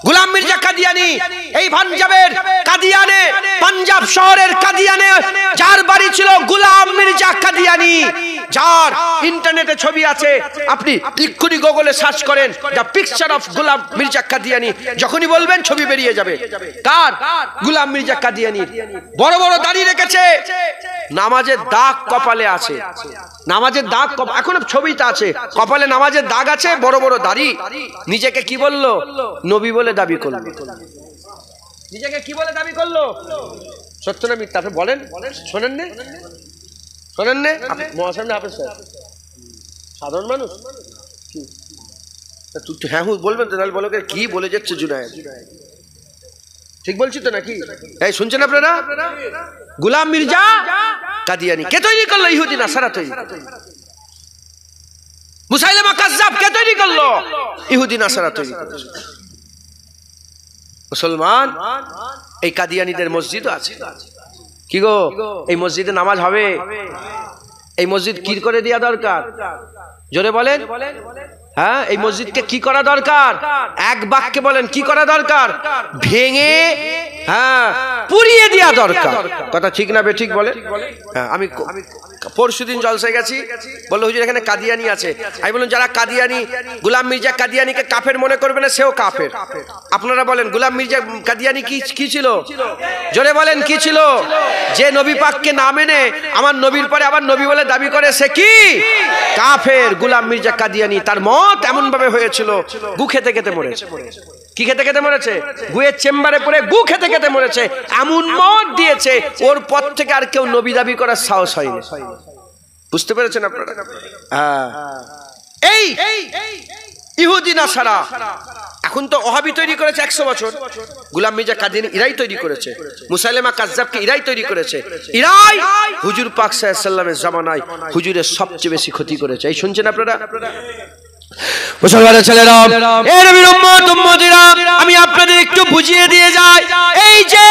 গোলাম মির্জা কাদিয়ানি এই পাঞ্জাবের কাদিয়ানে, পাঞ্জাব শহরের কাদিয়ানে যার বাড়ি ছিল গোলাম মির্জা কাদিয়ানি, যার ইন্টারনেটে ছবি আছে, আপনি এক্ষুনি গুগলে সার্চ করেন দ্য পিকচার অফ গোলাম মির্জা কাদিয়ানি, যখনই বলবেন ছবি বেরিয়ে যাবে। কার? গোলাম মির্জা কাদিয়ানির। বড় বড় দাড়ি রেখেছে, নামাজের দাগ কপালে আছে, নামাজের দাগ এখনো ছবিটা আছে, কপালে নামাজের দাগ আছে, বড় বড় দাড়ি। নিজেকে কি বললো? নবী বলে দাবি করলো। নিজেকে কি বলে দাবি করলো? সত্য না মিথ্যা? আপনি বলেন, শোনেন নে, শোনেন নে? মহাসামনে হাফেজ সাহেব সাধারণ মানুষ হ্যাঁ বলবেন তো, তাহলে বলো কি বলে যাচ্ছে জুনায়েদ, ঠিক বলছি তো নাকি? এই শুনছেন আপনারা? গোলাম মির্জা কাদিয়ানি কে তৈরি করলো? ইহুদি নাসারা তৈরি। মুসাইলামা কাজ্জাব কে তৈরি করলো? ইহুদি নাসারা তৈরি করেছে। মুসলমান, এই কাদিয়ানীদের মসজিদও আছে। কি গো, এই মসজিদে নামাজ হবে? এই মসজিদ কি করে দেওয়া দরকার? জোরে বলেন। হ্যাঁ, এই মসজিদকে কি করা দরকার? এক বাক্যে বলেন কি করা দরকার? ভেঙে হ্যাঁ পুড়িয়ে দেওয়া দরকার। কথা ঠিক না বেঠিক বলে? হ্যাঁ, আমি পরশুদিন জলসায় গেছি, বললো হুজুর এখানে কাদিয়ানি আছে। আমি বললাম যারা কাদিয়ানি, গোলাম মির্জা কাদিয়ানিকে কাফের মনে করবে না, সেও কাফের। আপনারা বলেন গোলাম মির্জা কাদিয়ানি কি ছিল? জোরে বলেন কি ছিল? যে নবী পাককে না মেনে আমার নবীর পরে আবার নবী বলে দাবি করে, সে কি? কাফের। গোলাম মির্জা কাদিয়ানি তার মত এমন ভাবে হয়েছিল, গু খেতে খেতে মরেছে। কি খেতে খেতে মরেছে? গুয়ের চেম্বারে পড়ে গু খেতে খেতে মরেছে। এমন মত দিয়েছে, ওর পর থেকে আর কেউ নবী দাবি করার সাহস হয়নি। বুঝতে পেরেছেন আপনারা? এই ইহুদি নাসারা এখন তো ওহাবি তৈরি করেছে 100 বছর, গোলাম মির্জা কাদিয়ানি ইরাই তৈরি করেছে, মুসাইলামা কাজ্জাবকে ইরাই তৈরি করেছে। ইরাই হুজুর পাক সাল্লাল্লাহু আলাইহি ওয়াসাল্লামের জামানায় হুজুরের সবচেয়ে বেশি ক্ষতি করেছে। এই শুনছেন আপনারা? মুসলমানের ছেলেরা, এ নবীর উম্মত উম্মতিরা, আমি আপনাদের একটু বুঝিয়ে দিয়ে যাই। এই যে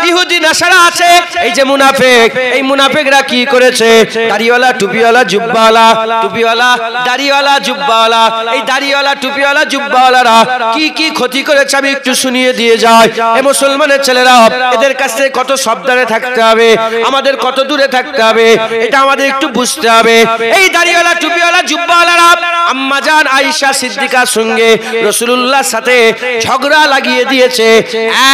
ইহুদি নাসারা আছে, এই যে মুনাফিক, এই মুনাফিকরা কি করেছে? দাড়িওয়ালা টুপিওয়ালা জুব্বাওয়ালা, টুপিওয়ালা দাড়িওয়ালা জুব্বাওয়ালা, এই দাড়িওয়ালা টুপিওয়ালা জুব্বাওয়ালারা কি কি ক্ষতি করেছে আমি একটু শুনিয়ে দিয়ে যাই। এ মুসলমানের ছেলেরা, এদের কাছ থেকে কত সাবধানে থাকতে হবে, আমাদের কত দূরে থাকতে হবে, এটা আমাদের একটু বুঝতে হবে। এই দাড়িওয়ালা টুপিওয়ালা জুব্বাওয়ালারা আম্মা জান আয়েশা সিদ্দিকার সঙ্গে রাসূলুল্লাহর সাথে ঝগড়া লাগিয়ে দিয়েছে।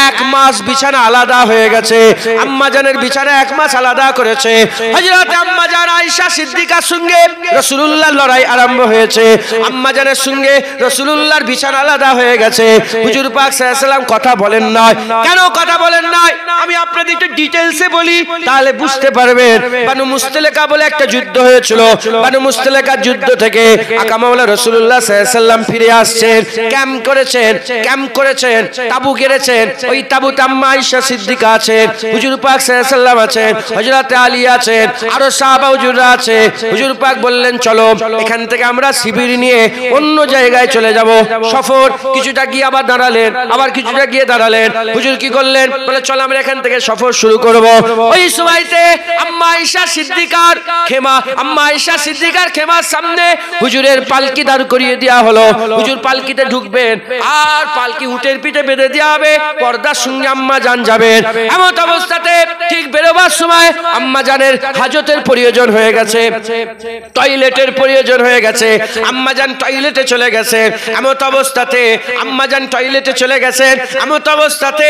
1 মাস বিছানা আলাদা হয়ে গেছে, আম্মা জানের বিছানা 1 মাস আলাদা করেছে। হযরত আম্মা জান আয়েশা সিদ্দিকার সঙ্গে রাসূলুল্লাহর লড়াই আরম্ভ হয়েছে। আম্মা জানের সঙ্গে রাসূলুল্লাহর বিছানা আলাদা হয়ে গেছে। হুজুর পাক সাল্লাল্লাহু আলাইহি ওয়াসাল্লাম কথা বলেন না। কেন কথা বলেন না? আমি আপনাদের একটু ডিটেইলসে বলি, তাহলে বুঝতে পারবেন। বানু মুস্তালিকা বলে একটা যুদ্ধ হয়েছিল। বানু মুস্তালিকার যুদ্ধ থেকে আকা মাওলা রাসূলুল্লাহ সাল্লাল্লাহু আলাইহি ওয়াসাল্লাম ফিরে আসছেন, ক্যাম্প করেছেন, তাবু গেড়েছেন। ওই তাবুতে আম্মা আয়েশা সিদ্দিকা আছেন, হুজুর পাক সাল্লাল্লাহু আলাইহি ওয়াসাল্লাম আছেন, হযরত আলী আছেন, আরো সাহাবা হুজুররা আছে। হুজুর পাক বললেন চলো এখান থেকে আমরা শিবির নিয়ে অন্য জায়গায় চলে যাব। সফর কিছুটা গিয়ে আবার দাঁড়ালেন, আবার কিছুটা গিয়ে দাঁড়ালেন। হুজুর কি করলেন? বলে চলো আমরা এখান থেকে সফর শুরু করব। ওই সময়তে আম্মা আয়েশা সিদ্দিকার খেমা, আম্মা আয়েশা সিদ্দিকার খেমার সামনে হুজুরের পালকি দাঁড় করিয়ে দেওয়া হলো। হুজুর পালকিতে ঢুকবেন আর পালকি উটের পিঠে বেঁধে দেওয়া হবে, পর্দার সঙ্গে আম্মা জান যাবেন। এমন অবস্থাতে ঠিক বেরোবার সময় আম্মা জানের হাজতের প্রয়োজন হয়ে গেছে, টয়লেটের প্রয়োজন হয়ে গেছে। আম্মা জান টয়লেটে চলে গেছেন। এমন অবস্থাতে আম্মা জান টয়লেটে চলে গেছেন। এমন অবস্থাতে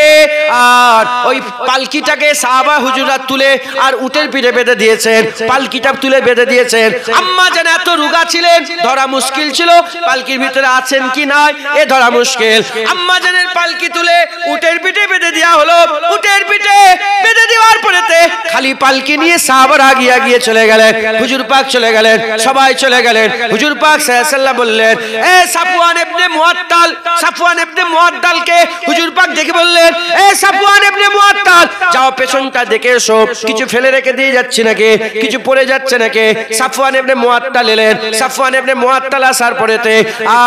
আর ওই পালকিটাকে সাহাবা হুজুররা তুলে আর উটের পিঠে বেঁধে দিয়েছেন, পালকিটা তুলে বেঁধে দিয়েছেন। আম্মা জান এত রোগা ছিলেন, ধরা মুশকিল ছিল পালকির ভিতরে আছেন কি নাই এ ধরা মুশকিল। আম্মা জানের পালকি তুলে উটের পিঠে বেঁধে দেওয়া হলো। উটের পিঠে বেঁধে দেওয়ার পরেতে খালি পালকি নিয়ে সাহাবারা আগিয়ে চলে গেলেন। হুজুর পাক চলে গেলেন, সবাই চলে গেলেন। হুজুর পাক সাল্লাল্লাহু আলাইহি ওয়াসাল্লাম বললেন, এ সাফওয়ান ইবনে মুআত্তাল, সাফওয়ান ইবনে মুআত্তালকে হুজুর পাক দেখে বললেন, এ সাফওয়ান ইবনে মুআত্তাল যাও পেছনটা দেখে এসো, কিছু ফেলে রেখে দিয়ে যাচ্ছে নাকি, কিছু পড়ে যাচ্ছে নাকি। সাফওয়ান ইবনে মুআত্তাল এলেন। সাফওয়ান ইবনে মুআত্তাল আসার পরেতে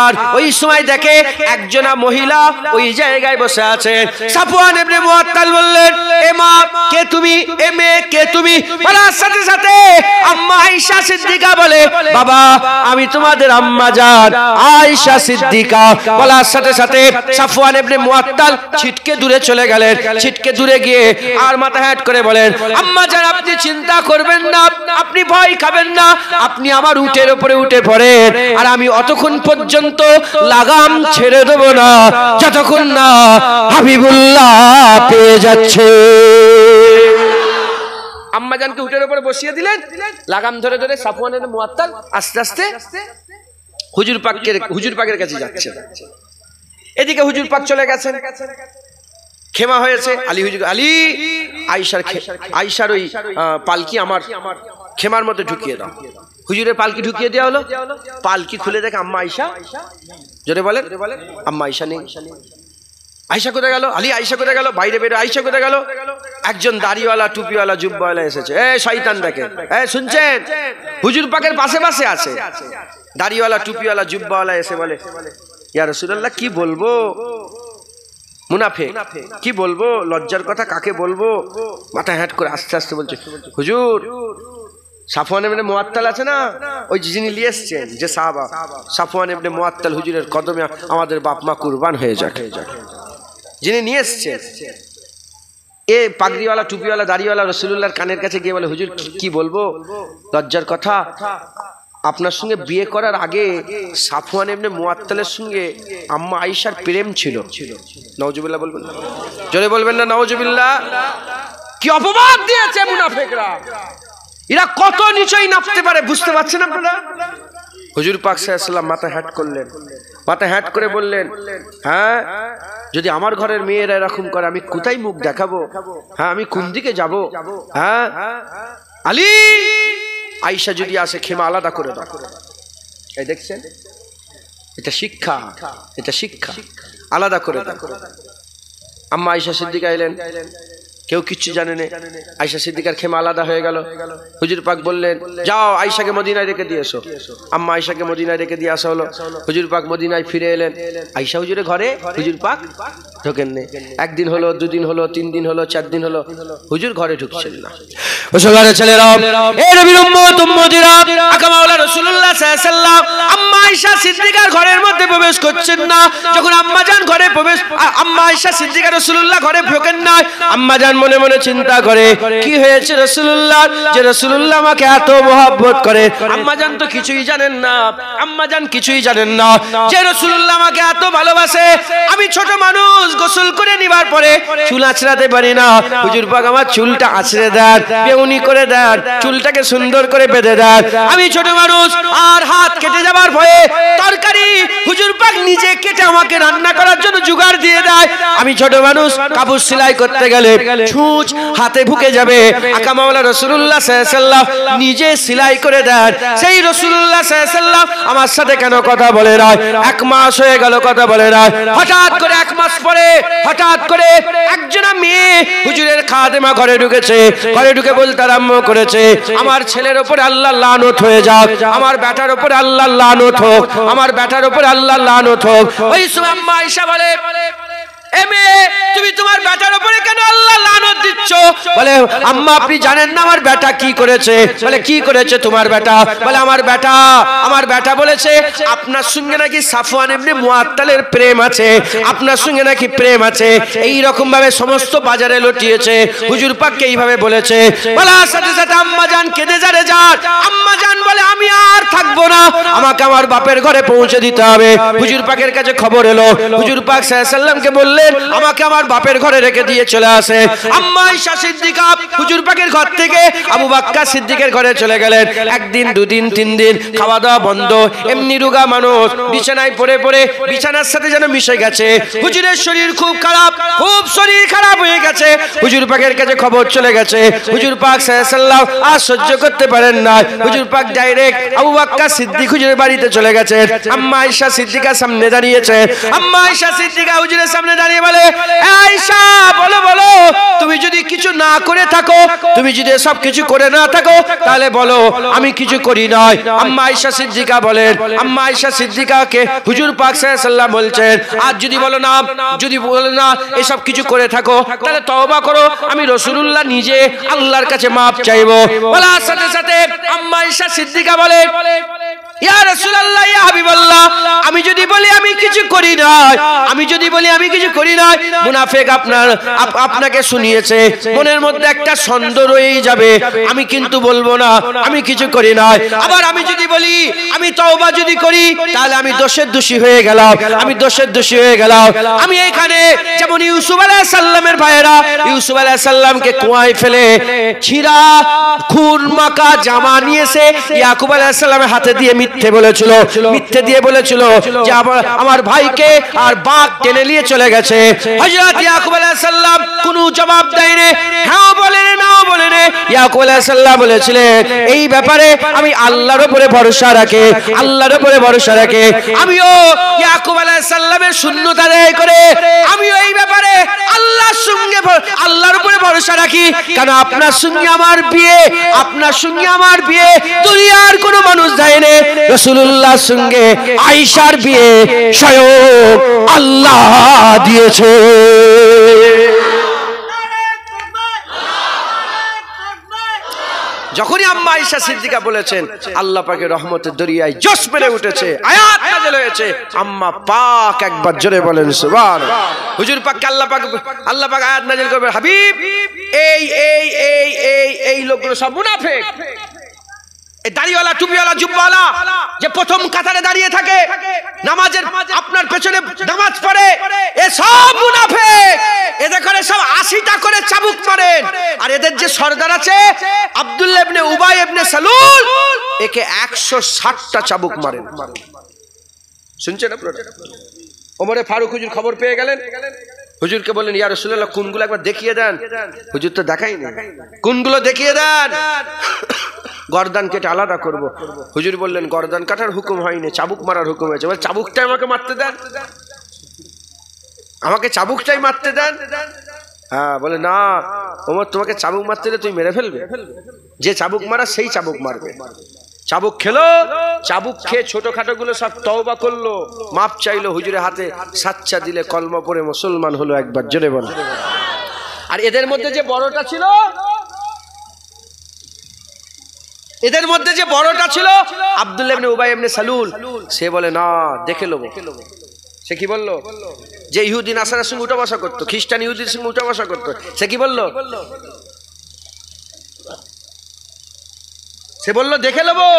আর ওই সময় দেখে একজনা মহিলা ওই জায়গায় বসে আছে। সাফওয়ান ইবনে মুআত্তাল বললেন, এ মা কে তুমি, এ মেয়ে কে তুমি? বলার সাথে সাথে আম্মা আয়েশা সিদ্দিকা বলে, বাবা আমি তোমাদের আম্মা জান আয়েশা সিদ্দিকা। বলার সাথে সাথে সাফওয়ান ইবনে মুআত্তাল ছিটকে দূরে চলে গেলেন। ছিটকে দূরে গিয়ে আর মাথা হেঁট করে বলেন, আম্মা জান আপনি চিন্তা করবেন না, আপনি ভয় খাবেন না, আপনি আমার উটের উপরে উঠে পড়েন, আর আমি অতক্ষণ পর্যন্ত লাগাম ছেড়ে দেব না যতক্ষণ না হাবিবুল্লাহ পেয়ে যাচ্ছে। আম্মা জানকে উটের উপরে বসিয়ে দিলেন, লাগাম ধরে ধরে সাফওয়ান ইবনে মুআত্তাল আস্তে আস্তে হুজুর পাকের কাছে যাচ্ছে। এদিকে হুজুর পাক চলে গেছেন, খেমা হয়েছে। আলী হুজুর, আলী আয়েশার ওই পালকি আমার খেমার মধ্যে ঢুকিয়ে দাও। হুজুরের পালকি ঢুকিয়ে দেওয়া হলো। পালকি খুলে দেখে আম্মা আয়েশা, জোরে বলেন, আম্মা আয়েশা নেই। আয়েশা কোথায় গেল? আলী আয়েশা কোথায় গেল? বাইরে বেরো, আয়েশা কোথায় গেল? একজন দাড়িওয়ালা টুপিওয়ালা জুব্বাওয়ালা এসেছে। এ শয়তান দেখে, এ শুনছেন? হুজুর পাকের পাশে পাশে আছে দাড়িওয়ালা টুপিওয়ালা জুব্বাওয়ালা এসে বলে, ইয়া রাসূলুল্লাহ কি বলবো, মুনাফিক কি বলবো, লজ্জার কথা কাকে বলবো। মাথা হ্যাট করে আস্তে আস্তে বলছে, হুজুর সাফওয়ান ইবনে মুআত্তাল আছে না, ওই যিনি নিয়ে এসেছেন যে সাহাবা, সাফওয়ান ইবনে মুআত্তাল হুজুরের কদমে আমাদের বাপ মা কুরবান হয়ে যাক। যিনি নিয়ে এসেছেন এ পাগড়িওয়ালা টুপিওয়ালা দাড়িওয়ালা রাসূলুল্লাহর কানের কাছে গিয়ে বলে, হুজুর কি বলবো, লজ্জার কথা, আপনার সঙ্গে বিয়ে করার আগে সাফওয়ান ইবনে মুআত্তালের সঙ্গে আম্মা আয়েশার প্রেম ছিল। নাউজুবিল্লাহ বলবেন না, জোরে বলবেন না নাউজুবিল্লাহ। কি অপবাদ দিয়েছে মুনাফিকরা, এরা কত নিচেই নামতে পারে বুঝতে পারছেন আপনারা? হুজুর পাক সাল্লাল্লাহু আলাইহি ওয়াসাল্লাম মাথা হ্যাট করলেন, মাথা হ্যাট করে বললেন, হ্যাঁ যদি আমার ঘরের মেয়েরা এরকম করে আমি কোথায় মুখ দেখাবো, হ্যাঁ আমি কোন দিকে যাব? হ্যাঁ আলী আয়েশা যদি আসে খেমা আলাদা করে দাও। এই দেখছেন, এটা শিক্ষা, এটা শিক্ষা, আলাদা করে দাও। আম্মা আয়েশা সিদ্দিকা এলেন, কেউ কিচ্ছু জানে না। আয়েশা সিদ্দিকার খেমা আলাদা হয়ে গেল। হুজুর পাক বললেন, যাও আয়েশাকে মদিনায় রেখে দিয়ে এসো। আম্মা আয়েশাকে মদিনায় রেখে দিয়ে আসা হলো। হুজুর পাক মদিনায় ফিরে এলেন। আয়েশা হুজুরের ঘরে হুজুর পাক ঢোকেন না। একদিন হলো, দুদিন হলো, 3 দিন হলো, 4 দিন হলো, হুজুর ঘরে ঢুকছেন না। মুসলমানের ছেলেরা, এই নবীর উম্মত উম্মতিরা, আকা মাওলা রাসূলুল্লাহ সাল্লাল্লাহু আলাইহি ওয়াসাল্লাম আম্মা আয়েশা সিদ্দিকার ঘরের মধ্যে প্রবেশ করছেন না। যখন আম্মা জান ঘরে প্রবেশ, আম্মা আয়েশা সিদ্দিকা রাসূলুল্লাহ ঘরে ঢোকেন না। আম্মা জান মনে মনে চিন্তা করে, কি হয়েছে রাসূলুল্লাহ, যে রাসূলুল্লাহ আমাকে এত মহব্বত করে। আম্মা জান তো কিছুই জানেন না, আম্মা জান কিছুই জানেন না যে রাসূলুল্লাহ আমাকে এত ভালোবাসে। আমি ছোট মানুষ, গোসল করে নিবার পরে চুল আঁচড়াতে পারি না। হুজুর পাক আমার চুলটা আঁচড়ে দেন, বেউনি করে দেন, চুলটাকে সুন্দর করে বেঁধে দেন। আমি ছোট মানুষ, আর হাত কেটে যাবার ভয়ে তরকারি হুজুর পাক নিজে কেটে আমাকে রান্না করার জন্য জোগাড় দিয়ে দেয়। আমি ছোট মানুষ, কাপড় সেলাই করতে গেলে ছুঁচ হাতে ঢুকে যাবে। আকা মাওলা রাসূলুল্লাহ সাল্লাল্লাহু আলাইহি ওয়াসাল্লাম নিজে সেলাই করে দেন। সেই রাসূলুল্লাহ সাল্লাল্লাহু আলাইহি ওয়াসাল্লাম আমার সাথে কেন কথা বলে না? 1 মাস হয়ে গেল কথা বলে না। হঠাৎ করে 1 মাস পরে হঠাৎ করে একজনা মেয়ে হুজুরের খাদেমা ঘরে ঢুকেছে। ঘরে ঢুকে বলতে আরম্ভ করেছে, আমার ছেলের উপরে আল্লাহর লানত হয়ে যাক, আমার বেটার উপরে আল্লাহর লানত হোক, আমার বেটার উপরে আল্লাহর লানত হোক। ওই সময় আম্মা আয়েশা বলে, এ মেয়ে তুমি তোমার বেটার উপরে কেন আল্লাহ লানত দিচ্ছ? বলে, আম্মা আপনি জানেন না আমার বেটা কি করেছে? বলে, কি করেছে তোমার বেটা? বলে, আমার বেটা বলেছে আপনার সঙ্গে নাকি সাফওয়ান ইবনে মুআত্তালের প্রেম আছে, আপনার সঙ্গে নাকি প্রেম আছে। এই রকম ভাবে সমস্ত বাজারে লটিয়েছে, হুজুর পাককে এইভাবে বলেছে। বলার সাথে সাথে আম্মা জান কেঁদে যারে যান। আম্মা জান বলে, আমি আর থাকবো না, আমাকে আমার বাপের ঘরে পৌঁছে দিতে হবে। হুজুর পাকের কাছে খবর এলো। হুজুর পাক সাল্লাল্লাহু আলাইহি ওয়াসাল্লামকে বললেন, আমাকে আমার বাপের ঘরে রেখে দিয়ে চলে আসে। আম্মা আয়েশা সিদ্দিকা হুজুর পাকের ঘর থেকে আবু বকর সিদ্দিকের ঘরে চলে গেলেন। 1 দিন 2 দিন 3 দিন খাওয়া দাওয়া বন্ধ, এমনি রোগা মানুষ বিছানায় পড়ে পড়ে বিছানার সাথে যেন মিশে গেছে। হুজুরের শরীর খুব খারাপ, খুব শরীর খারাপ হয়ে গেছে। হুজুর পাকের কাছে খবর চলে গেছে। হুজুর পাক সাল্লাল্লাহু আলাইহি ওয়াসাল্লাম আর সহ্য করতে পারেন না। হুজুর পাক ডাইরেক্ট আবু বকর সিদ্দিক হুজুরের বাড়িতে চলে গেছে। আম্মা আয়েশা সিদ্দিকার সামনে দাঁড়িয়েছে। আম্মা আয়েশা সিদ্দিকা হুজুরের সামনে দাঁড়িয়ে বলে, আয়েশা বলো বলো, তুমি যদি কিছু না করে থাকো, তুমি যদি সব কিছু করে না থাকো, তাহলে বলো আমি কিছু করি নাই। আম্মা আয়েশা সিদ্দিকা বলেন, আম্মা আয়েশা সিদ্দিকাকে হুজুর পাক সাল্লাল্লাহু আলাইহি ওয়াসাল্লাম বলছেন, আর যদি বলো না, যদি বলো না এসব কিছু করে থাকো, তাহলে তওবা করো, আমি রাসূলুল্লাহ নিজে আল্লাহর কাছে মাপ চাইবো। বলার সাথে সাথে আম্মা আয়েশা সিদ্দিকা বলে, ইয়া রাসূলুল্লাহ, ইয়া হাবিবাল্লাহ, আমি যদি বলি আমি কিছু করি না, আমি যদি বলি আমি কিছু করি না, মুনাফিক আপনাকে শুনিয়েছে, মনের মধ্যে একটা সন্দেহ রয়েই যাবে, আমি কিন্তু বলবো না আমি কিছু করি না। আবার আমি যদি বলি আমি তওবা যদি করি, তাহলে আমি দোষের দোষী হয়ে গেলাম, আমি দোষের দোষী হয়ে গেলাম। আমি এখানে যেমন ইউসুফ আলাইহিস সালামের ভাইয়েরা ইউসুফ আলাইহিস সালামকে কুয়ায় ফেলে ছিঁড়া খুন মাখা জামা নিয়েছে ইয়াকুব আলাইহিস সালামের হাতে দিয়ে মিথ্যে বলেছিল, মিথ্যে দিয়ে বলেছিল যে আমার ভাইকে আর বাঘ টেনে নিয়ে চলে গেছে। হযরত ইয়াকুব আলাইহিস সালাম কোনো জবাব দেয়নি, হ্যাঁ বলে নাও বলে নে। ইয়াকুব আলাইহিস সালাম বলেছিলেন, এই ব্যাপারে আমি আল্লাহর উপরে ভরসা রাখি, আল্লাহর উপরে ভরসা রাখি। আমিও ইয়াকুব আলাইহিস সালামের শূন্যতা আদায় করে আমিও এই ব্যাপারে আল্লাহর সঙ্গে আল্লাহর উপরে ভরসা রাখি। কারণ আপনার সঙ্গে আমার বিয়ে, আপনার সঙ্গে আমার বিয়ে দুনিয়ার কোনো মানুষ দেয়নি, রাসূলুল্লাহর সঙ্গে আয়েশার বিয়ে স্বয়ং আল্লাহ দিয়েছে। যখনই আম্মা আয়েশা সিদ্দিকা বলেছেন, আল্লাহ পাকের রহমতের দরিয়ায় জোশ মেরে উঠেছে, আয়াত নাযিল হয়েছে। আম্মা পাক একবার জোরে বলেন সুবহানাল্লাহ। হুজুর পাক আল্লাহ পাক আয়াত নাযিল করবেন, হাবিব এই এই এই এই এই লোকগুলো সব মুনাফিক। এই দাড়িওয়ালা টুপিওয়ালা জুব্বাওয়ালা যে প্রথম কাতারে দাঁড়িয়ে থাকে, নামাজের আপনার পেছনে নামাজ পড়ে, এ সব মুনাফিক। এদের করে সব 80টা করে চাবুক মারেন। আর এদের যে সর্দার আছে আব্দুল্লাহ ইবনে উবাই ইবনে সালুল, একে 160টা চাবুক মারেন। শুনছেন আপনারা? ওমরে ফারুক হুজুর খবর পেয়ে গেলেন, হুজুরকে বললেন, ইয়া রাসূলুল্লাহ কোনগুলো একবার দেখিয়ে দেন। হুজুর তো দেখাইনি, কোনগুলো দেখিয়ে দেন, গর্দান কেটে আলাদা করব। হুজুর বললেন, গর্দান কাটার হুকুম হয়নি, চাবুক মারার হুকুম হয়েছে। বলে চাবুকটাই আমাকে মারতে দেন, আমাকে চাবুকটাই মারতে দেন। হ্যাঁ, বলে না ওমর, তোমাকে চাবুক মারতে দিলে তুমি মেরে ফেলবে, যে চাবুক মারা সেই চাবুক মারবে। চাবুক খেলো, চাবুক খেয়ে ছোটখাটো গুলো সব তওবা করলো, মাপ চাইলো, হুজুরের হাতে সাচ্চা দিলে কলমা পড়ে মুসলমান হলো। একবার জোরে বল। আর এদের মধ্যে যে বড়টা ছিল, এদের মধ্যে যে বড়টা ছিল আব্দুল্লাহ ইবনে উবাই ইবনে সালুল, সে বলে না দেখে নেবো। সে কি বললো? যে ইহুদি নাসারার সঙ্গে উঠা বসা করতো, খ্রিস্টান ইহুদির সঙ্গে উঠা বসা করতো, সে কি বললো? সে বললো দেখে নেবো,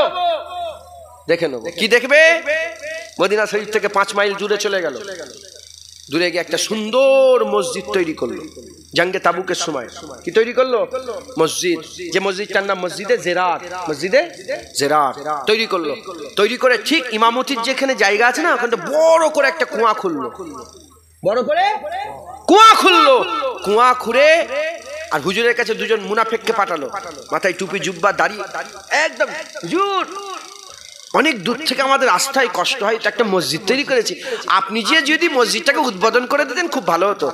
দেখে নেবো। কি দেখবে? মদিনা শরীফ থেকে 5 মাইল দূরে চলে গেল, দূরে গিয়ে একটা সুন্দর মসজিদ তৈরি করলো। জঙ্গে তাবুকের সময় কি তৈরি করলো? মসজিদ। যে মসজিদটার নাম মসজিদে জেরার, মসজিদে জেরার তৈরি করলো। তৈরি করে ঠিক ইমামতির যেখানে জায়গা আছে না, ওখানে বড় করে একটা কুয়া খুললো, বড় করে কুয়া খুললো। কুয়া খুঁড়ে আর হুজুরের কাছে 2জন মুনাফিককে পাঠালো, মাথায় টুপি জুব্বা দাড়ি একদম। হুজুর, অনেক দূর থেকে আমাদের আস্থায় কষ্ট হয়, একটা মসজিদ তৈরি করেছি, আপনি যে যদি মসজিদটাকে উদ্বোধন করে দিতেন খুব ভালো হতো।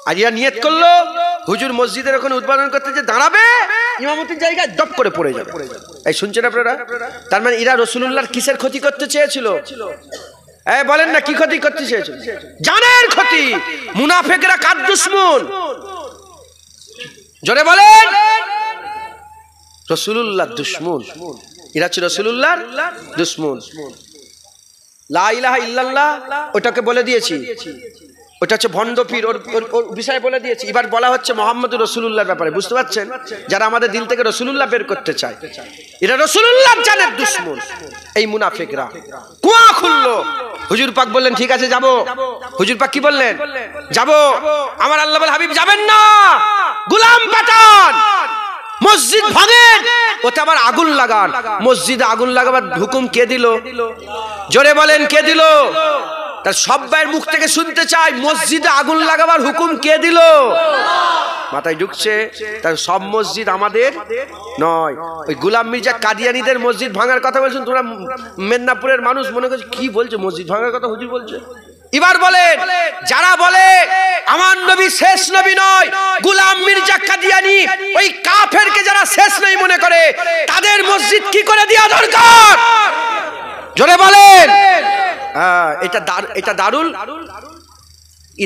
আর ইয়া নিয়ত করলো হুজুর মসজিদের ওখানে উদ্বোধন করতে যে দাঁড়াবে, ইমামতির জায়গায় দপ করে পড়ে যাবে। এই শুনছেন আপনারা? তার মানে এরা রাসূলুল্লাহর কিসের ক্ষতি করতে চেয়েছিল? বলেন না, কি ক্ষতি করতে চেয়েছিল? জানের ক্ষতি। মুনাফিকরা কার দুশমন? জোরে বলেন। রাসূলুল্লাহর দুশমন। এরা ছিল রাসূলুল্লাহর দুশমন। লা ইলাহা ইল্লাল্লাহ ওটাকে বলে দিয়েছি, ওটা হচ্ছে ভণ্ড পীর, ওর বিষয়ে বলে দিয়েছি। এবার বলা হচ্ছে মুহাম্মদুর রাসূলুল্লাহর ব্যাপারে। বুঝতে পারছেন? যারা আমাদের দিল থেকে রাসূলুল্লাহ বের করতে চায়, এরা রাসূলুল্লাহর জানের দুশমন। এই মুনাফিকরা কুয়া খুললো। হুজুর পাক বললেন ঠিক আছে যাব। হুজুর পাক কি বললেন? যাব। আমার আল্লাহ বলে হাবিব যাবেন না, গোলাম পাঠান, মসজিদ ভাঙেন, ওতে আবার আগুন লাগান। মসজিদে আগুন লাগাবার হুকুম কে দিল? জোরে বলেন, কে দিল? তার সবাইয়ের মুখ থেকে শুনতে চাই, মসজিদে আগুন লাগাবার হুকুম কে দিল? মাথায় ঢুকছে? তার সব মসজিদ আমাদের নয়। ওই গোলাম মির্জা কাদিয়ানীদের মসজিদ ভাঙার কথা বলছেন, তোমরা মেদিনীপুরের মানুষ মনে করছে কি বলছে, মসজিদ ভাঙার কথা হুজুর বলছে। এবার বলেন, যারা বলে আমার নবী শেষ নবী নয়, গোলাম মির্জা কাদিয়ানী ওই কাফেরকে যারা শেষ নবী মনে করে, তাদের মসজিদ কি করে দেওয়া দরকার? জোরে বলেন। এটা দারুল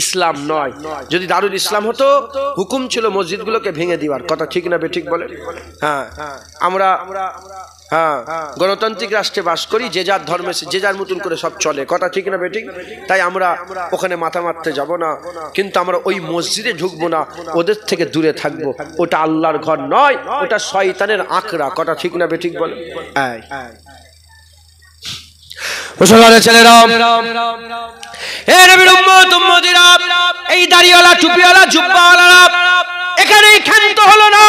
ইসলাম নয়। যদি দারুল ইসলাম হতো, হুকুম ছিল মসজিদগুলোকে ভেঙে দিবার। কথা ঠিক না বেঠিক বলেন? হ্যাঁ, আমরা গণতান্ত্রিক রাষ্ট্রে বাস করি, যে যার ধর্মে যে যার মতন করে সব চলে। কথা ঠিক না বেঠিক? তাই আমরা ওখানে মাথা মারতে যাব না, কিন্তু আমরা ওই মসজিদে ঢুকবো না, ওদের থেকে দূরে থাকবো। ওটা আল্লাহর ঘর নয়, ওটা শয়তানের আঁকড়া। কথা ঠিক না বেঠিক বলেন? মুসলমানের ছেলেরা, হে নবীর উম্মত উম্মতিরা, এই দাড়িওয়ালা টুপিওয়ালা জুব্বাওয়ালারা এখানেই ক্ষান্ত হলো না।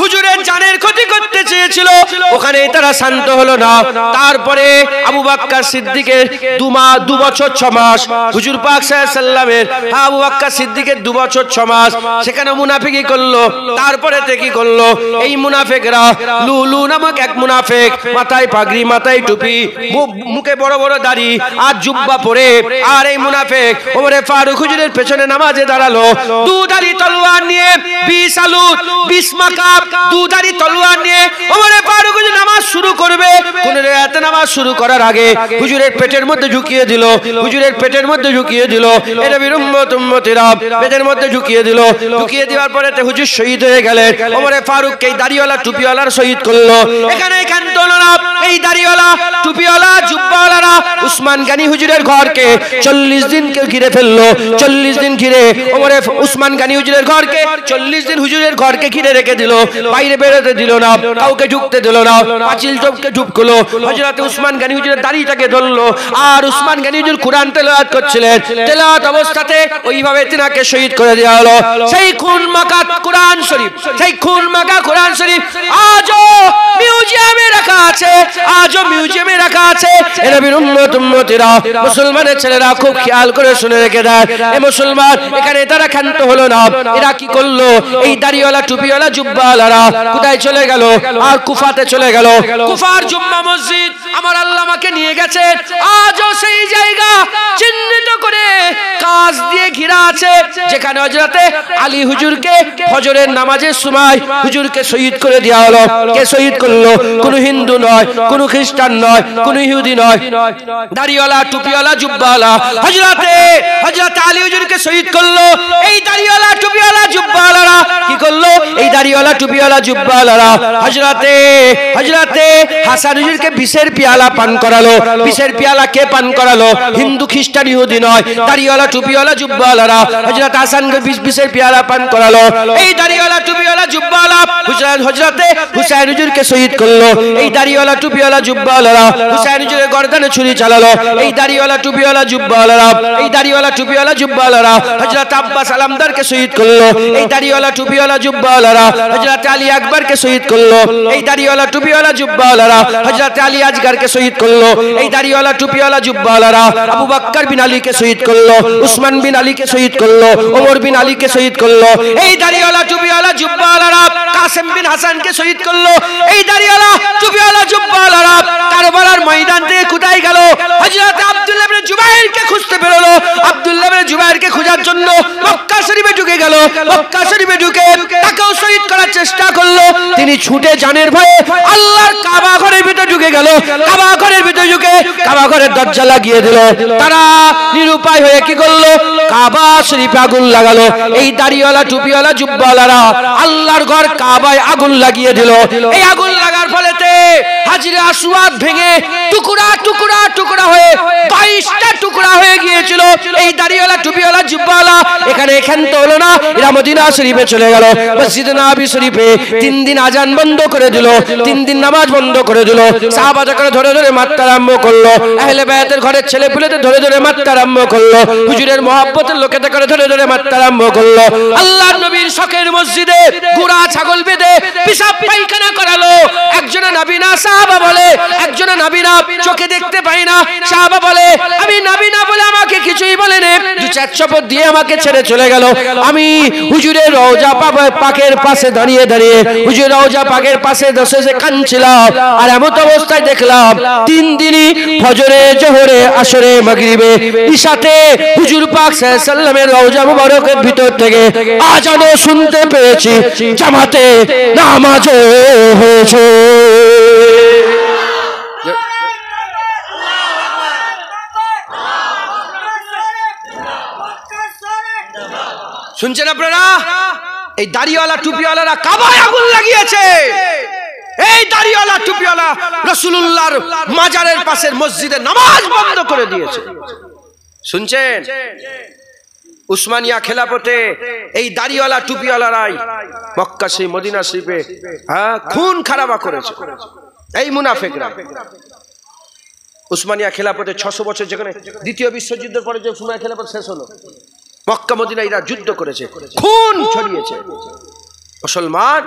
হুজুরের জানের ক্ষতি করতে চেয়েছিল, ওখানে তারা শান্ত হলো না। তারপরে আবু বকর সিদ্দিকের 2 বছর 6 মাস, হুজুর পাক সাল্লাল্লাহু আলাইহি সাল্লামের আবু বকর সিদ্দিকের 2 বছর 6 মাস সেখানে মুনাফিকি করলো। তারপরে কি করলো? এই মুনাফিকরা, লুলু নামক এক মুনাফিক, মাথায় পাগড়ি, মাথায় টুপি, মুখে বড় বড় দাড়ি আর জুব্বা পরে, আর এই মুনাফিক ওমরে ফারুক হুজুরের পেছনে নামাজে দাঁড়ালো, দুধারি তলোয়ার নিয়ে 20 আলুত 20 মাকাব দুধারি তলোয়ার নিয়ে ওমরে ফারুক হুজুর নামাজ শুরু করবে। কোন রাতে নামাজ শুরু করার আগে হুজুরের পেটের মধ্যে ঢুকিয়ে দিল, হুজুরের পেটের মধ্যে ঢুকিয়ে দিল, এ নবীর উম্মত উম্মতিরা পেটের মধ্যে ঢুকিয়ে দিল। ঢুকিয়ে দেওয়ার পরে হুজুর শহীদ হয়ে গেলেন। ওমরে ফারুককে এই দাড়িওয়ালা টুপিওয়ালার শহীদ করলো। এখানে ক্ষান্ত হলো না। এই দাড়িওয়ালা টুপিওয়ালা জুব্বাওয়ালারা উসমান গনি হুজুরের ঘরকে 40 দিন ঘিরে ফেললো। 40 দিন ঘিরে ওমরে উসমান গনি হুজুরের ঘরকে 40 দিন হুজুরের ঘরকে ঘিরে রেখে দিল, বাইরে বেরোতে দিল না, কাউকে ঢুকতে দিল না, পাঁচিল টপকে ঢুকলো। হযরত উসমান গনি হুজুরের দাড়িটাকে ধরলো, আর উসমান গনি হুজুর কুরআন তেলাওয়াত করছিলেন। তেলাওয়াত অবস্থাতে ওইভাবে তিনাকে শহীদ করে দেওয়া হলো। সেই খুন মাখা কোরআন শরীফ, সেই খুন মাখা কোরআন শরীফ আজও মিউজিয়ামে রাখা আছে, আজও মিউজিয়ামে রাখা আছে। এ নবীর উম্মত উম্মতিরা, মুসলমানের ছেলেরা খুব খেয়াল করে শুনে রেখে দেয়। এ মুসলমান, এখানে তারা ক্ষান্ত হলো না। এরা কি করলো? এই দাড়িওয়ালা টুপিওয়ালা জুব্বাওয়ালারা কোথায় চলে গেল? আর কুফাতে চলে গেল। কুফার জুম্মা মসজিদ আমার আল্লাহ আমাকে নিয়ে গেছে। আজও সেই জায়গা চিহ্নিত করে কাঁচ দিয়ে ঘেরা আছে, যেখানে হযরতে আলী হুজুরকে ফজরের নামাজের সময় হুজুরকে শহীদ করে দেওয়া হলো। কে শহীদ করলো? কোন হিন্দু নয়, কোন খ্রিস্টান নয়, কোন ইহুদি নয়, দাড়িওয়ালা টুপিওয়ালা জুব্বাওয়ালা হযরতে আলী হুজুরকে শহীদ করলো। এই দাড়িওয়ালা টুপিওয়ালা জুব্বাওয়ালারা কি করলো? এই দাড়িওয়ালা টুপিওয়ালা জুব্বাওয়ালারা হযরতে হাসান হুজুরকে বিষের পেয়ালা পান করালো। বিষের পেয়ালা কে পান করালো? হিন্দু খ্রিস্টান ইহুদি নয়, দাড়িওয়ালা টুপিওয়ালা জুব্বাওয়ালারা হযরত হাসানকে বিষের পেয়ালা পান করালো। এই দাড়িওয়ালা টুপিওয়ালা জুব্বাওয়ালা হযরতে হুসাইন হুজুরকে শহীদ করলো। এই দাড়িওয়ালা টুপিওয়ালা জুব্বাওয়ালারা হুসাইন হুজুরের গর্দানে ছুরি চালালো। এই দাড়িওয়ালা টুপিওয়ালা জুব্বাওয়ালারা, এই দাড়িওয়ালা টুপিওয়ালা জুব্বাওয়ালারা হযরত আব্বাস আলামদারকে শহীদ করলো। এই দাড়িওয়ালা টুপিওয়ালা জুব্বাওয়ালারা হযরত আলী আকবরকে শহীদ করলো। এই দাড়িওয়ালা টুপিওয়ালা জুব্বাওয়ালারা হযরত আলী আসগরকে শহীদ করলো। এই দাড়িওয়ালা টুপিওয়ালা জুব্বাওয়ালারা আবু বকর বিন আলীকে শহীদ করলো, উসমান বিন আলীকে শহীদ করলো, ওমর বিন আলীকে শহীদ করলো। এই দাড়িওয়ালা টুপিওয়ালা জুব্বাওয়ালারা কাসেম বিন হাসানকে শহীদ করলো। এই দাড়িওয়ালা টুপিওয়ালা জুব্বাওয়ালারা কারবালার ময়দান থেকে কোথায় গেল? হযরত আব্দুল্লাহ ইবনে জুবাইরকে খুঁজতে বেরোলো। আব্দুল্লাহ ইবনে জুবাইরকে খোঁজার জন্য মক্কা শরীফে ঢুকে গেল। মক্কা শরীফে ঢুকে তাকেও শহীদ করার চেষ্টা করলো। তিনি ছুটে জানের ভয়ে আল্লাহর কাবা ঘরের ভিতরে ঢুকে গেল। কাবা ঘরের ভিতরে ঢুকে কাবা ঘরের দরজা লাগিয়ে দিল। তারা নিরুপায় হয়ে কি করলো? কাবা শরীফে আগুন লাগালো। এই দাড়িওয়ালা টুপিওয়ালা জুব্বাওয়ালারা আল্লাহর ঘর কাবায় আগুন লাগিয়ে দিল। এই আগুন লাগার ফলেতে হাজরে আসওয়াদ ভেঙে টুকরা টুকরা টুকরা হয়ে 22টা টুকরা হয়ে গিয়েছিল। এই দাড়িওয়ালা টুপিওয়ালা জুব্বাওয়ালা এখানে ক্ষান্ত হলো না, এরা মদিনা শরীফে চলে গেল। মসজিদ নববী শরীফে 3 দিন আজান বন্ধ করে দিল, 3 দিন নামাজ বন্ধ করে দিল। সাহাবারা ধরে ধরে মারতে আরম্ভ করলো। আহলে বায়াতের ঘরের ছেলেপুলেদের ধরে ধরে মারতে আরম্ভ করলো। হুজুরের মহব্বতের লোকেদের করে ধরে ধরে মারতে আরম্ভ করলো। আল্লাহর নবীর শখের মসজিদে ঘোড়া ছাগল বেঁধে পেশাব পায়খানা করালো। একজনে নাবিনা সাহাবা বলে, একজনে নাবিনা চোখে দেখতে পাই না। সাহাবা বলে আমি নাবিনা বলে আমাকে কিছুই বলেনি। চ্যাটচপর দিয়ে আমাকে ছেড়ে চলে গেল। আমি হুজুরের রওজা পাকের পাশে দাঁড়িয়ে দাঁড়িয়ে হুজুরের রওজা পাকের পাশে বসে কাঁদছিলাম। আর এমন অবস্থায় দেখলাম 3 দিনই ফজরে, জোহরে, আসরে, মাগরিবে, ইশাতে হুজুর পাক সাল্লাল্লাহু আলাইহি সাল্লামের রওজা মুবারকের ভিতর থেকে আজানও শুনতে পেয়েছি, জামাতে নামাজও হয়েছে। শুনছেন আপনারা? এই দাড়িওয়ালা টুপিওয়ালারা কাবায় আগুন লাগিয়েছে। এই দাড়িওয়ালা টুপিওয়ালা রাসূলুল্লাহর মাজারের পাশের মসজিদে নামাজ বন্ধ করে দিয়েছে। শুনছেন? উসমানিয়া খেলাফতে এই দাড়িওয়ালা টুপিওয়ালারাই মক্কা সেই মদিনা শরীফে খুন খারাবা করেছে এই মুনাফিকরা। উসমানিয়া খেলাফতে 600 বছর, যেখানে দ্বিতীয় বিশ্বযুদ্ধের পরে যে উসমানিয়া খেলাফত শেষ হলো, মক্কা মদিনা এরা যুদ্ধ করেছে, খুন ছড়িয়েছে। মুসলমান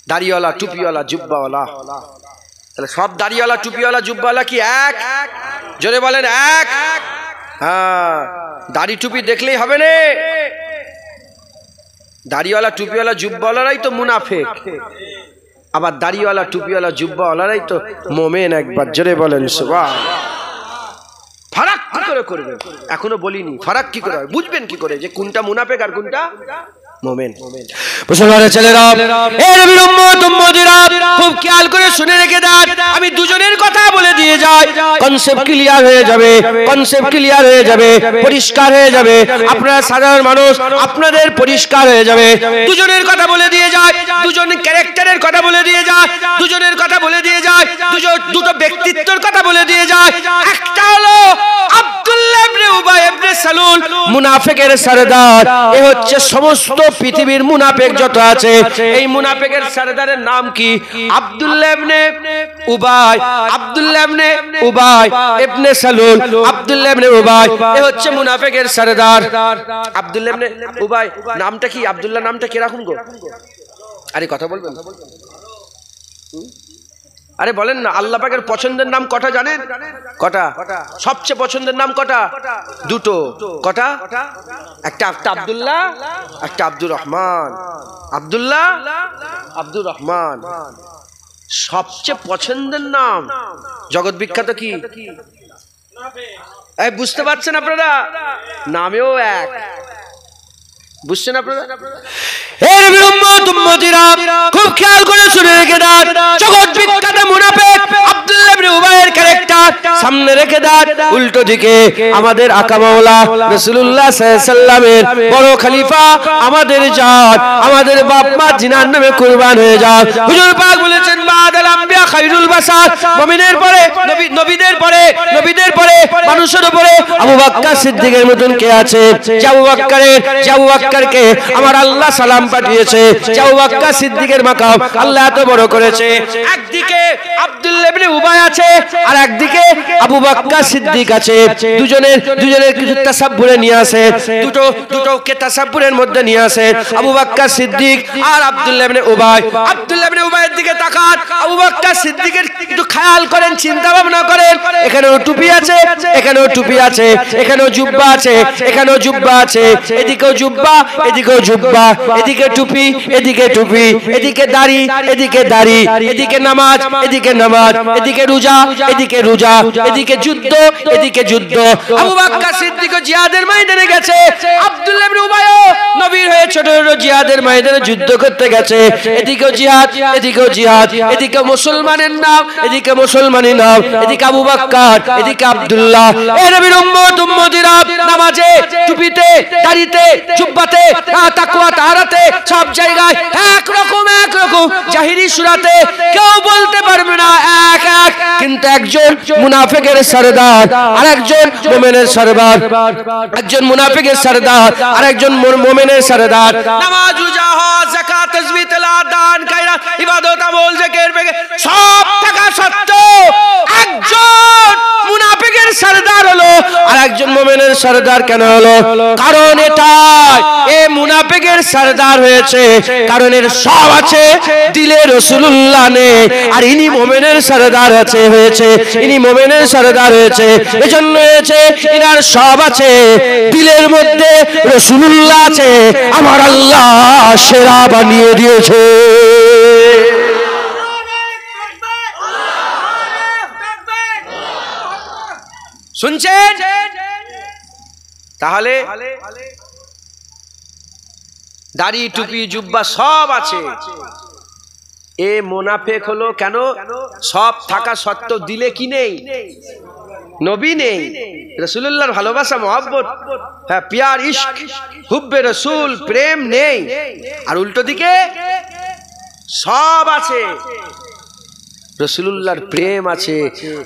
দাড়িওয়ালা টুপিওয়ালা জুব্বাওয়ালা, তাহলে সব দাড়িওয়ালা টুপিওয়ালা জুব্বাওয়ালা কি এক? জোরে বলেন এক? হ্যাঁ, দাড়ি টুপি দেখলেই হবে না। দাড়িওয়ালা টুপিওয়ালা জুব্বাওয়ালারাই তো মুনাফিক, আবার দাড়িওয়ালা টুপিওয়ালা জুব্বাওয়ালারাই তো মোমেন। একবার জোরে বলেন সুবহানাল্লাহ। ফারাক কি করে করবেন? এখনো বলিনি, ফারাক কি করে বুঝবেন কি করে যে কোনটা মুনাফিক আর কোনটা মুমিন? মুসলমানের ছেলেরা, এই নবীর উম্মত উম্মতিরা, খুব খেয়াল করে শুনে রেখে দেন। আমি দুজনের কথা বলে দিয়ে যাই, কনসেপ্ট ক্লিয়ার হয়ে যাবে, কনসেপ্ট ক্লিয়ার হয়ে যাবে, পরিষ্কার হয়ে যাবে। আপনারা সাধারণ মানুষ, আপনাদের পরিষ্কার হয়ে যাবে। দুজনের কথা বলে দিয়ে যায়, দুজন ক্যারেক্টারের কথা বলে দিয়ে যায়, দুজনের কথা বলে দিয়ে যায়, দুটো ব্যক্তিত্বের কথা বলে দিয়ে যায়। একটা হলো আব্দুল্লাহ ইবনে উবাই ইবনে সালুল, মুনাফিকের সরদার। এ হচ্ছে সমস্ত পৃথিবীর মুনাফিক যত আছে, এই মুনাফিকের সরদারের নাম কি? আব্দুল্লাহ ইবনে উবাই, আব্দুল্লাহ ইবনে উবাই ইবনে সালুল, আব্দুল্লাহ ইবনে উবাই। এ হচ্ছে মুনাফিকের সরদার আব্দুল্লাহ ইবনে উবাই। নামটা কি? আব্দুল্লাহ নামটা কি রকম গো? আরে কথা বলবেন? আরে বলেন না। আল্লাহ পাকের পছন্দের নাম কটা জানেন? কটা? সবচেয়ে পছন্দের নাম কটা? দুটো। কটা? একটা আব্দুল্লাহ, একটা আব্দুর রহমান। আব্দুল্লাহ, আব্দুর রহমান সবচেয়ে পছন্দের নাম। জগৎ বিখ্যাত কি? এই বুঝতে পারছেন আপনারা? নামেও এক। বুঝছেন আপনারা? এই নবীর উম্মত উম্মতিরা, খুব খেয়াল করে শুনে রেখে দেন। জগৎ বিখ্যাত মুনাফিক আব্দুল্লাহ ইবনে উবাইয়ের ক্যারেক্টার সামনে রেখে দেন। উল্টো দিকে আমাদের আকা মাওলা রাসূলুল্লাহ সাল্লাল্লাহু আলাইহি সাল্লামের বড় খলিফা, আমাদের জাত, আমাদের বাপ মা জিনার নামে কুরবান হয়ে যান। হুজুর পাক বলেছেন, বাদাল আম্বিয়া খায়রুল বাশার, মুমিনের পরে নবীদের পরে, নবীদের পরে মানুষের উপরে আবু বকর সিদ্দিকের মতন কে আছে? আবু বকরকে আমার আল্লাহ সালাম পাঠিয়েছে। আবু বকর সিদ্দিকের মাকাম আল্লাহ এত বড় করেছে। একদিকে আব্দুল্লাহ ইবনে উবাই আছে, আর একদিকে আবু বকর সিদ্দিক আছে। দুজনের কিছু তাসাব্বুরে নিয়ে আসে, দুটোকে তাসাব্বুরের মধ্যে নিয়ে আসে। আবু বকর সিদ্দিক আর আব্দুল্লাহ ইবনে উবাই। আব্দুল্লাহ ইবনে উবাইয়ের দিকে তাকান, আবু বকর সিদ্দিকের একটু খেয়াল করেন, চিন্তা ভাবনা করেন। এখানেও টুপি আছে, এখানেও টুপি আছে, এখানেও জুব্বা আছে, এখানেও জুব্বা আছে, এদিকেও জুব্বা, এদিকেও জুব্বা, এদিকে টুপি, এদিকে টুপি, এদিকে দাড়ি, এদিকে দাড়ি, এদিকে নামাজ, এদিকে নামাজ, এদিকে রোজা, এদিকে রোজা, এদিকে যুদ্ধ, এদিকে যুদ্ধ। আবু বকর সিদ্দিক জিহাদের ময়দানে গেছে, আব্দুল্লাহ ইবনে উবাইও নবীর হয়ে ছোট ছোট জিহাদের ময়দানে যুদ্ধ করতে গেছে। এদিকেও জিহাদ, এদিকেও জিহাদ, এদিকে মুসলমানের নাম, এদিকে মুসলমানের নাম, এদিকে আবু বকর, এদিকে আব্দুল্লাহ। এই নবীর উম্মত উম্মতিরা, নামাজে, টুপিতে, দাড়িতে, জুব্বাতে, তাকওয়া তাহারাতে, সব জায়গায় একরকম জাহিরি সুরাতে, কেউ বলতে পারবে না এক এক। কিন্তু একজন মুনাফিকের সরদার আর একজন মুমিনের সরদার, একজন মুনাফিকের সরদার আর একজন মুমিনের সরদার। নামাজ, রোজা, হজ, যাকাত, তাসবিহ, তেলাওয়াত, দান, খায়রাত, ইবাদত, আমল, জিকির, সব থাকা সত্ত্বেও একজন মুনাফিকের সরদার হলো আর একজন মুমিনের সরদার সরদার কেন হলো? কারণ এটা এ মুনাফিকের সরদার হয়েছে, কারণ এর সব আছে, দিলে রাসূলুল্লাহ নেই। আর ইনি মুমিনের সরদার হয়েছে, ইনি মুমিনের সরদার হয়েছে, এজন্য হয়েছে ইনার সব আছে, দিলের মধ্যে রাসূলুল্লাহ আছে, আমার আল্লাহ সেরা বানিয়ে দিয়েছে। শুনছেন? তাহলে দাড়ি টুপি জুব্বা সব আছে, এ মুনাফিক হলো কেন? সব থাকা সত্ত্বেও দিলে কি নেই? নবী নেই, রাসূলুল্লাহর ভালোবাসা মহব্বত, হ্যাঁ পিয়ার ইশক হুব্বে রাসূল প্রেম নেই। আর উল্টো দিকে সব আছে, রাসূলুল্লাহর প্রেম আছে,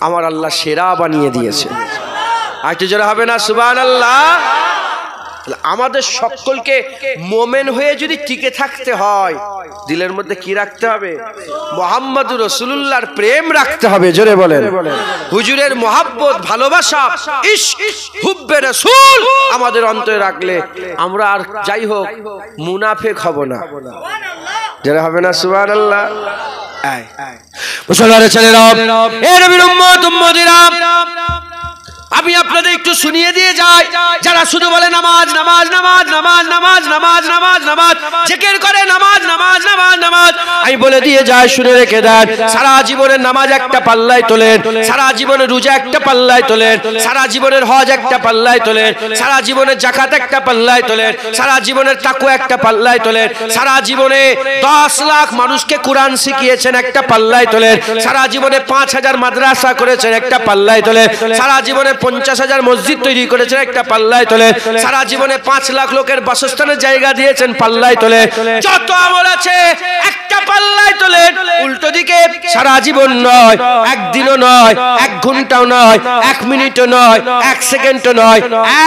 আমার আল্লাহ সেরা বানিয়ে দিয়েছে। আরেকটু জোরে হবে না সুবহানাল্লাহ? আমাদের সকলকে মোমেন হয়ে যদি টিকে থাকতে হয়, দিলের মধ্যে কি রাখতে হবে? মুহাম্মদুর রাসূলুল্লাহর প্রেম রাখতে হবে। জোরে বলেন। হুজুরের মহব্বত, ভালোবাসা, ইশক হুব্বে রাসূল আমাদের অন্তরে রাখলে আমরা আর যাই হোক মুনাফিক হব না। জোরে হবে না সুবহানাল্লাহ? মুসলমানের ছেলেরা, এ নবীর উম্মত উম্মতিরা, আমি আপনাদের একটু শুনিয়ে দিয়ে যাই, যারা শুধু বলে নামাজ নামাজ নামাজ নামাজ নামাজ নামাজ নামাজ নামাজ, জিকির করে নামাজ নামাজ নামাজ নামাজ, আমি বলে দিয়ে যাই, শুনে রেখে দেন, সারা জীবনের নামাজ একটা পাল্লায় তোলেন, সারা জীবনের রোজা একটা পাল্লায় তোলেন, সারা জীবনের হজ একটা পাল্লায় তোলেন, সারা জীবনের যাকাত একটা পাল্লায় তোলেন, সারা জীবনের তাকওয়া একটা পাল্লায় তোলেন, সারা জীবনে 10 লাখ মানুষকে কোরআন শিখিয়েছেন একটা পাল্লায় তোলেন, সারা জীবনে 5000 মাদ্রাসা করেছেন একটা পাল্লায় তোলেন, সারা জীবনে 50,000 মসজিদ তৈরি করেছেন একটা পাল্লায় তোলেন, সারা জীবনে 5 লাখ লোকের বাসস্থানের জায়গা দিয়েছেন পাল্লায় তোলেন, যত আমল আছে একটা পাল্লায় তোলেন। উল্টো দিকে সারা জীবন নয়, একদিনও নয়, 1 ঘন্টাও নয়, 1 মিনিটও নয়, 1 সেকেন্ডও নয়,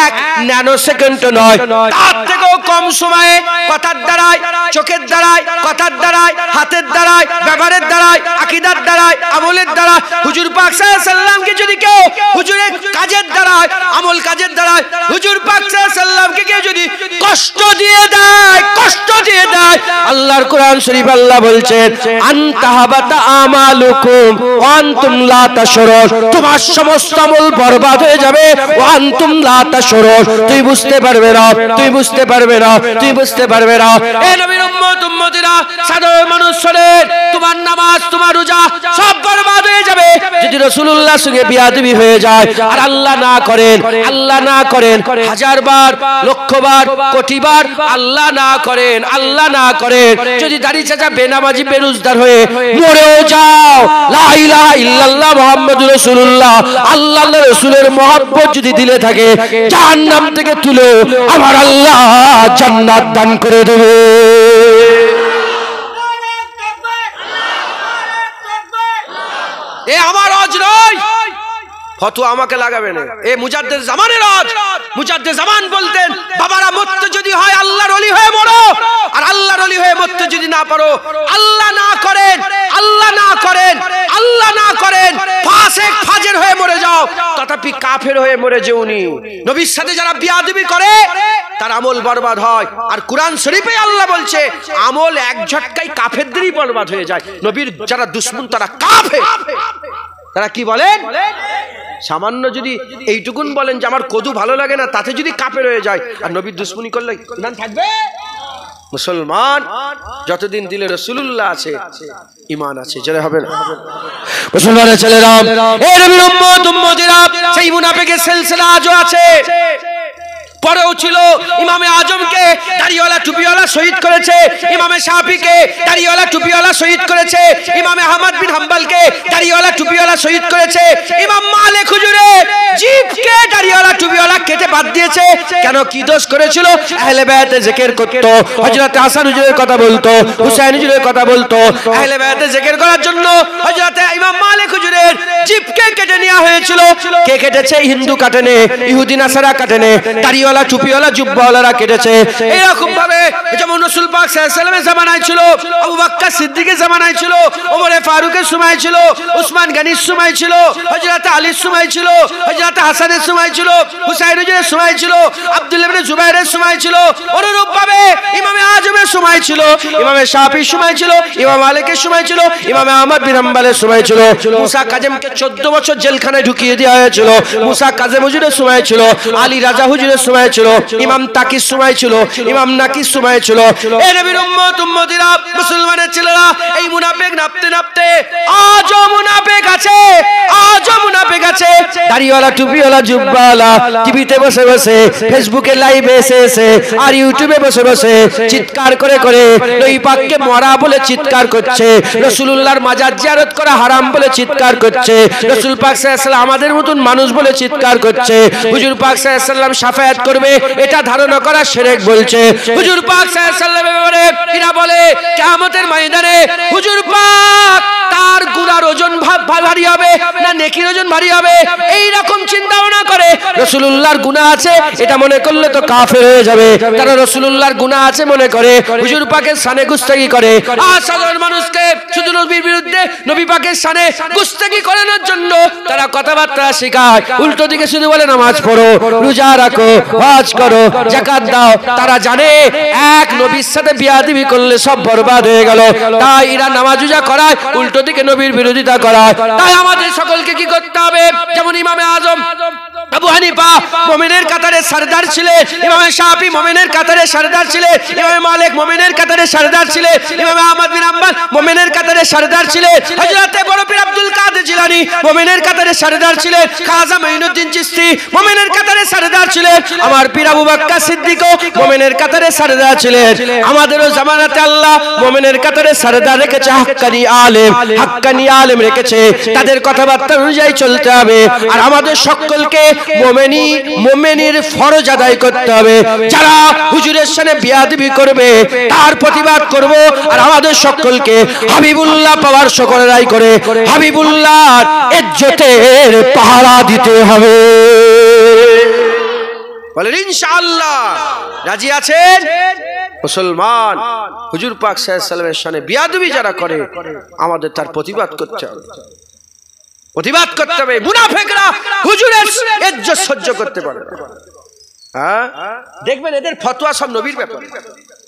1 ন্যানো সেকেন্ডও নয়, তার থেকেও কম সময়ে কথার দ্বারাই, চোখের দ্বারাই, কথার দ্বারাই, হাতের দ্বারাই, ব্যবহারের দ্বারাই, আকীদার দ্বারাই, আমলের দ্বারা হুজুর পাক সাল্লাল্লাহু আলাইহি সাল্লামকে যদি কেউ হুজুরের কাজের দ্বারাই, আমল কাজের দ্বারাই হুজুর পাক সাল্লাল্লাহু আলাইহি সাল্লামকে কেউ যদি কষ্ট দিয়ে দেয়, কষ্ট দিয়ে দেয়, আল্লাহর কোরআন শরীফ আল্লাহ বলছেন, আনতাহাবাতা আমালুকুম ওয়া আনতুম লা তাশউরুন, তোমার সমস্ত আমল বরবাদ হয়ে যাবে, ওয়া আনতুম লা তাশউরুন, তুই বুঝতে পারবে না, তুই বুঝতে পারবে না, তুই বুঝতে পারবে না। এ নবীর উম্মত উম্মতিরা, সাধারণ মানুষ শোনেন, তোমার নামাজ, তোমার রোজা সব বরবাদ হয়ে যাবে যদি রাসূলুল্লাহর সঙ্গে বিয়াদবি হয়ে যায়। আর আল্লাহ না করেন, আল্লাহ না করেন, 1000 বার, লক্ষ বার, কোটি বার আল্লাহ না করেন, আল্লাহ না করেন, যদি দাড়ি চাচা বেনামাজি বেরোজগার হয়ে মরেও যাও, লা ইলাহা ইল্লাল্লাহ মুহাম্মাদুর রাসূলুল্লাহ, আল্লাহর রাসূলের মহব্বত যদি দিলে থাকে, জাহান্নাম থেকে তুলে আমার আল্লাহ জান্নাত দান করে দেবে। এ আমার হজ নয়, ফতোয়া আমাকে লাগাবে না, এ মুজাদ্দিদ জামানের হজ। মুজাদ্দিদ জামান বলতেন, বাবারা মরতে যদি হয় আল্লাহর ওলি হয়ে মরো, আর আল্লাহর ওলি হয়ে মরতে যদি না পারো, আল্লাহ না করেন, আল্লাহ না করেন, আল্লাহ না করেন, ফাসিক ফাজির হয়ে মরে যাও, তথাপি কাফের হয়ে মরে যেওনি। নবীর সাথে যারা বিয়াদবি করে তার আমল বরবাদ হয়। আর কোরআন শরীফে আল্লাহ বলছে, আমল এক ঝটকায় কাফেরদেরই বরবাদ হয়ে যায়। নবীর যারা দুশমন তারা কাফের। তারা কি বলেন? সামান্য যদি এইটুকুন বলেন যে আমার কদু ভালো লাগে না, তাতে যদি কাফের হয়ে যায়, আর নবীর দুশমনি করলে ইমান থাকবে? মুসলমান যতদিন দিলে রাসূলুল্লাহ আছে, ঈমান আছে, জেনে হবে না। মুসলমানের ছেলেরা, এ নবীর উম্মত উম্মতিরা, সেই মুনাফিকের সিলসিলা আজও আছে। পরেও ছিল, ইমামে আজমকে দাড়িওয়ালা টুপিওয়ালা শহীদ করেছে, ইমামে শাফিকে দাড়িওয়ালা টুপিওয়ালা শহীদ করেছে, ইমামে আহমদ বিন হাম্বলকে দাড়িওয়ালা টুপিওয়ালা শহীদ করেছে, ইমাম মালিক হুজুরে জিভকে দাড়িওয়ালা টুপিওয়ালা কেটে বাদ দিয়েছে। কেন, কি দোষ করেছিল? আহলে বায়াতে জিকির করত, হযরত হাসান হুজুরের কথা বলতো, হুসাইন হুজুরের কথা বলতো, আহলে বায়াতে জিকির করার জন্য হযরত ইমাম মালিক হুজুরের জিভকে কেটে নেওয়া হয়েছিল। কে কেটেছে? হিন্দু কাটেনে, ইহুদি নাসারা কাটেনে, দাড়িওয়ালা টুপিওয়ালা জুব্বাওয়ালারা কেটেছে। এরকম ভাবে যেমন রাসূল পাক সাল্লাল্লাহু আলাইহি ওয়াসাল্লামের জামানায় ছিল, আবু বকর সিদ্দিকের জামানায় ছিল, ওমরে ফারুকের সময় ছিল, উসমান গনির সময় ছিল, হযরত আলীর সময় ছিল, হযরত হাসানের সময় ছিল, হুসাইনের সময় ছিল, আব্দুল্লাহ ইবনে জুবাইরের সময় ছিল, অনুরূপভাবে ইমামে আজমের সময় ছিল, ইমামে শাফির সময় ছিল, ইমাম মালিকের সময় ছিল, ইমামে আহমদ বিন হাম্বলের সময় ছিল, মুসা কাজেমকে 14 বছর জেলখানায় ঢুকিয়ে দেওয়া হয়েছিল, মুসা কাজেম হুজুরের সময় ছিল, আলী রাজা হুজুরের সময় ছিল, ইমাম তাকির সময় ছিল, ইমাম নাকির সময় ছিল। এই নবীর উম্মত উম্মতিরা, মুসলমানের ছেলেরা এই মুনাফিক নাপতে নাপতে আজও মুনাফিক আছে, আজও মুনাফিক আছে। দাড়িওয়ালা টুপিওয়ালা জুব্বাওয়ালা টিভিতে বসে বসে, ফেসবুকে লাইভে এসে এসে, আর ইউটিউবে বসে বসে চিৎকার করে করে নবী পাককে মরা বলে চিৎকার করছে, রাসূলুল্লাহর মাজার জিয়ারত করা হারাম বলে চিৎকার করছে, রাসূল পাক সাল্লাল্লাহু আলাইহি ওয়াসাল্লাম আমাদের মতন মানুষ বলে চিৎকার করছে, হুজুর পাক সাল্লাল্লাহু আলাইহি ওয়াসাল্লাম শাফায়াত করবে এটা ধারণা করা শিরক বলছে। হুজুর পাক সাল্লাল্লাহু আলাইহি ওয়াসাল্লামের ব্যাপারে এরা বলে কিয়ামতের ময়দানে হুজুর পাক তার গুনার ওজন ভারী হবে না নেকির ওজন ভারী হবে, এই রকম চিন্তা ভাবনা করে। রাসূলুল্লাহর গুনাহ আছে এটা মনে করলে তো কাফের হয়ে যাবে, কারণ রাসূলুল্লাহর গুনাহ আছে মনে করে হুজুর পাকের শানে গুস্তাখি করে। আর সাধারণ মানুষকে শুধু নবীর বিরুদ্ধে, নবী পাকের শানে গুস্তাখি করানোর জন্য তারা কথাবার্তা শেখায়, উল্টো দিকে শুধু বলে নামাজ পড়ো, রোজা রাখো, হজ করো, যাকাত দাও। তারা জানে এক নবীর সাথে বিয়াদবি করলে সব বরবাদ হয়ে গেল, তাই এরা নামাজ রোজা করায়, উল্টো দিকে নবীর বিরোধিতা করায়। তাই আমাদের সকলকে কি করতে হবে? যেমন ইমামে আজম আবু হানিফা মুমিনের কাতারে সরদার ছিলেন, ইমামে শাফি মুমিনের কাতারে সরদার ছিলেন, ইমামে মালিক মুমিনের কাতারে সরদার ছিলেন, ইমামে আহমদ বিন হাম্বল মুমিনের কাতারে সরদার ছিলেন, হযরত বড় পীর আব্দুল কাদের জিলানী মুমিনের কাতারে সরদার ছিলেন, খাজা মঈনুদ্দিন চিশতি মুমিনের কাতারে সরদার ছিলেন, আমার পীর আবু বকর সিদ্দিকও মুমিনের কাতারে সরদার ছিলেন। আমাদেরও জামানাতে আল্লাহ মুমিনের কাতারে সরদার রেখেছে, হাক্কানি আলেম রেখেছে, তাদের কথাবার্তা অনুযায়ী চলতে হবে। আর আমাদের সকলকে মুমিনের ফরজ আদায় করতে হবে। যারা হুজুরের সামনে বিয়াদবি করবে তার প্রতিবাদ করব। আর আমাদের সকলকে হাবিবুল্লাহ পাওয়ার শুকর আদায় করে হাবিবুল্লাহর ইজ্জতের পাহারা দিতে হবে। বলেন ইনশাআল্লাহ। রাজি আছেন? মুসলমান হুজুর পাক সাল্লাল্লাহু আলাইহি ওয়াসাল্লামের সামনে বিয়াদবি যারা করে আমাদের তার প্রতিবাদ করতে হবে, প্রতিবাদ করতে হবে। মুনাফিকরা হুজুরের ইজ্জত সহ্য করতে পারে না। দেখবেন এদের ফতোয়া সব নবীর ব্যাপারে।